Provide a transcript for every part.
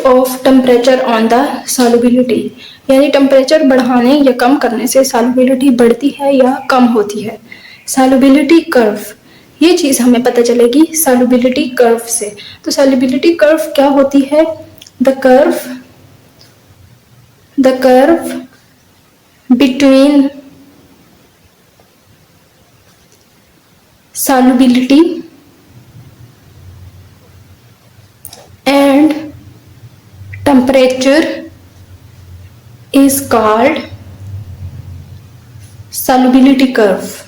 Of temperature on the solubility, यानी temperature बढ़ाने या कम करने से सॉल्युबिलिटी बढ़ती है या कम होती है। सॉल्युबिलिटी कर्व, ये चीज़ हमें पता चलेगी सॉल्युबिलिटी कर्व से। तो सॉल्युबिलिटी कर्व क्या होती है? The curve between solubility and temperature is called solubility curve।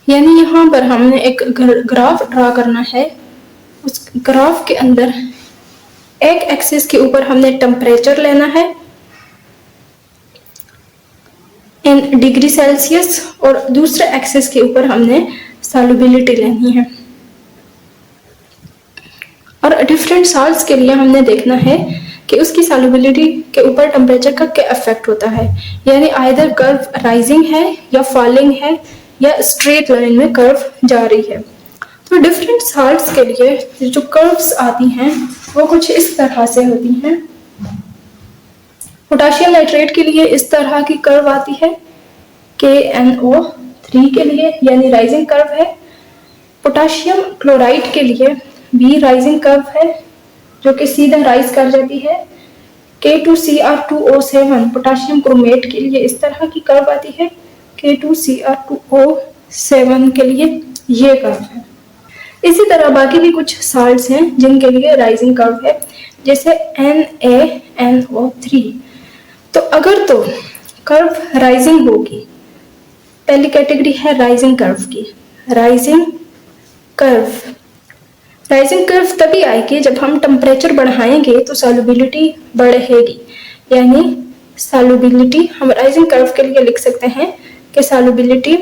यानी यहाँ पर हमने एक ग्राफ ड्रा करना है। उस ग्राफ के अंदर एक एक्सिस के ऊपर हमने टेम्परेचर लेना है इन डिग्री सेल्सियस, और दूसरे एक्सिस के ऊपर हमने सॉल्युबिलिटी लेनी है। और डिफरेंट सॉल्ट्स के लिए हमने देखना है कि उसकी सॉल्युबिलिटी के ऊपर टेम्परेचर का क्या इफेक्ट होता है, यानी आइदर कर्व राइजिंग है या फॉलिंग है या स्ट्रेट लाइन में कर्व जा रही है। तो डिफरेंट सॉल्ट्स के लिए जो कर्व्स आती हैं वो कुछ इस तरह से होती हैं। पोटाशियम नाइट्रेट के लिए इस तरह की कर्व आती है, KNO3 के लिए यानी राइजिंग कर्व है। पोटाशियम क्लोराइड के लिए भी राइजिंग कर्व है जो कि सीधा राइज कर जाती है। K2Cr2O7 पोटाशियम क्रोमेट के लिए इस तरह की कर्व आती है। K2Cr2O7 के लिए ये कर्व है। इसी तरह बाकी भी कुछ साल्ट्स हैं जिनके लिए राइजिंग कर्व है, जैसे NaNO3। तो अगर तो कर्व राइजिंग होगी, पहली कैटेगरी है राइजिंग कर्व की। राइजिंग कर्व तभी आएगी जब हम टेम्परेचर बढ़ाएंगे तो सॉल्युबिलिटी बढ़ेगी, यानी सॉल्युबिलिटी हम राइजिंग कर्व के लिए लिख सकते हैं कि solubility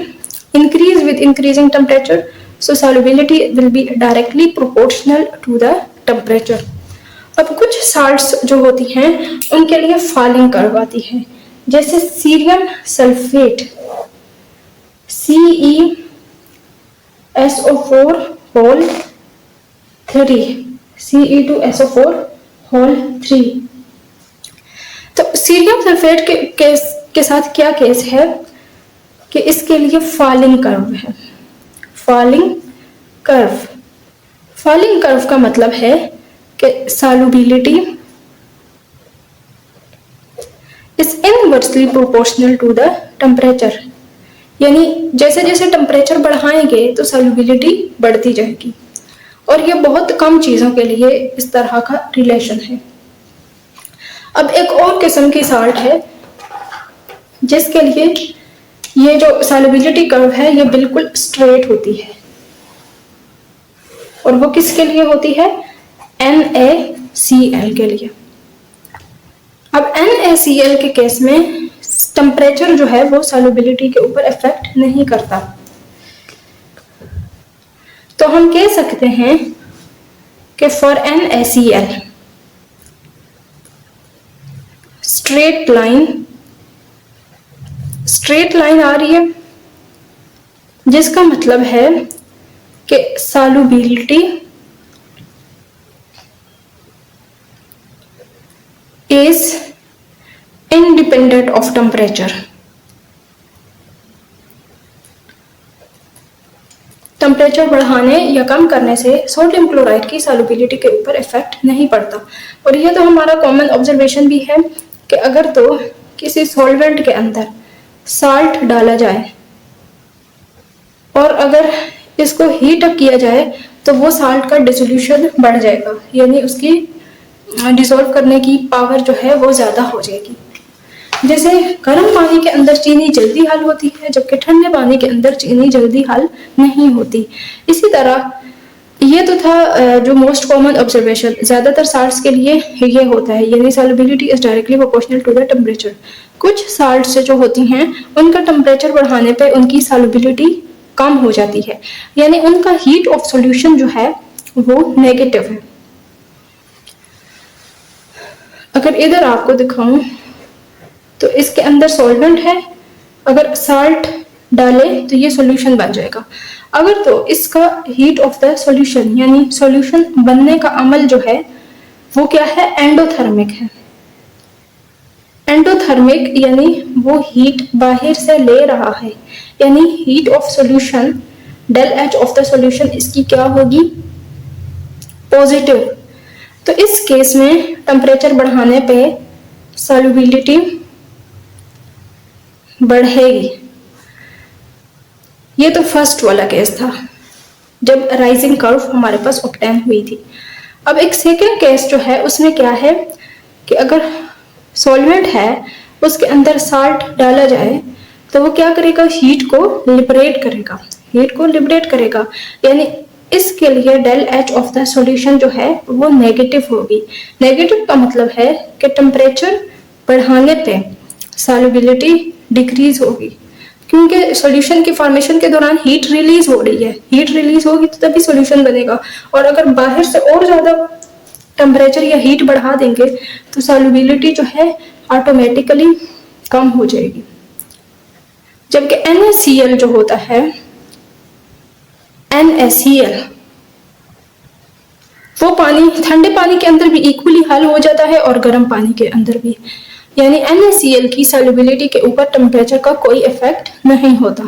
increase with increasing temperature, so solubility will be directly proportional to the temperature. अब कुछ साल्ट्स जो होती हैं उनके लिए फॉलिंग कर्व आती है, जैसे सीरियम सल्फेट Ce2SO4 तो सीरियम सल्फेट के साथ क्या केस है कि इसके लिए फॉलिंग कर्व है। फॉलिंग कर्व का मतलब है कि solubility is inversely proportional to the temperature, यानी जैसे जैसे टेम्परेचर बढ़ाएंगे तो सॉल्युबिलिटी बढ़ती जाएगी। और ये बहुत कम चीज़ों के लिए इस तरह का रिलेशन है। अब एक और किस्म की साल्ट है जिसके लिए ये जो सॉल्युबिलिटी कर्व है ये बिल्कुल स्ट्रेट होती है, और वो किसके लिए होती है? NaCl के लिए। अब NaCl के केस में टेम्परेचर जो है वो सॉल्युबिलिटी के ऊपर इफेक्ट नहीं करता। तो हम कह सकते हैं कि फॉर NaCl स्ट्रेट लाइन आ रही है, जिसका मतलब है कि solubility is independent of temperature। Temperature बढ़ाने या कम करने से सोडियम क्लोराइड की सॉल्युबिलिटी के ऊपर इफेक्ट नहीं पड़ता। और यह तो हमारा कॉमन ऑब्जर्वेशन भी है कि अगर तो किसी सॉल्वेंट के अंदर साल्ट डाला जाए और अगर इसको हीट अप किया जाए तो वो साल्ट का डिसोल्यूशन बढ़ जाएगा, यानी उसकी डिसॉल्व करने की पावर जो है वो ज़्यादा हो जाएगी। जैसे गर्म पानी के अंदर चीनी जल्दी हल होती है, जबकि ठंडे पानी के अंदर चीनी जल्दी हल नहीं होती। इसी तरह ये तो था जो मोस्ट कॉमन ऑब्जर्वेशन, ज़्यादातर साल्ट्स के लिए ये होता है, यानी solubility is directly proportional to the temperature. कुछ साल्ट्स जो होती हैं उनका टेम्परेचर बढ़ाने पे उनकी सॉल्युबिलिटी कम हो जाती है, यानी उनका हीट ऑफ सॉल्यूशन जो है वो नेगेटिव है। अगर इधर आपको दिखाऊं तो इसके अंदर सॉल्वेंट है, अगर साल्ट डालें तो ये सॉल्यूशन बन जाएगा। अगर तो इसका हीट ऑफ द सॉल्यूशन यानी सॉल्यूशन बनने का अमल जो है वो क्या है, एंडोथर्मिक है। एंडोथर्मिक यानी वो हीट बाहर से ले रहा है, यानी heat of solution del H of the solution इसकी क्या होगी, पॉजिटिव। तो इस केस में टेम्परेचर बढ़ाने पे सॉल्युबिलिटी बढ़ेगी। ये तो फर्स्ट वाला केस था जब राइजिंग कर्व हमारे पास ऑब्टेन हुई थी। अब एक सेकेंड केस जो है उसमें क्या है कि अगर सॉल्वेंट है उसके अंदर साल्ट डाला जाए तो वो क्या करेगा, हीट को लिबरेट करेगा, हीट को लिबरेट करेगा, यानी इसके लिए del H of the solution जो है वो नेगेटिव होगी। नेगेटिव का मतलब है कि टेम्परेचर बढ़ाने पे सॉल्युबिलिटी डिक्रीज होगी, क्योंकि सॉल्यूशन की फॉर्मेशन के दौरान हीट रिलीज हो रही है, हीट रिलीज होगी तो तभी सॉल्यूशन बनेगा। और अगर बाहर से और ज्यादा टेम्परेचर या हीट बढ़ा देंगे तो सॉल्युबिलिटी जो है ऑटोमेटिकली कम हो जाएगी। जबकि NaCl जो होता है, NaCl वो पानी ठंडे पानी के अंदर भी इक्वली हल हो जाता है और गर्म पानी के अंदर भी, यानी NaCl की सॉल्युबिलिटी के ऊपर टेम्परेचर का कोई इफेक्ट नहीं होता।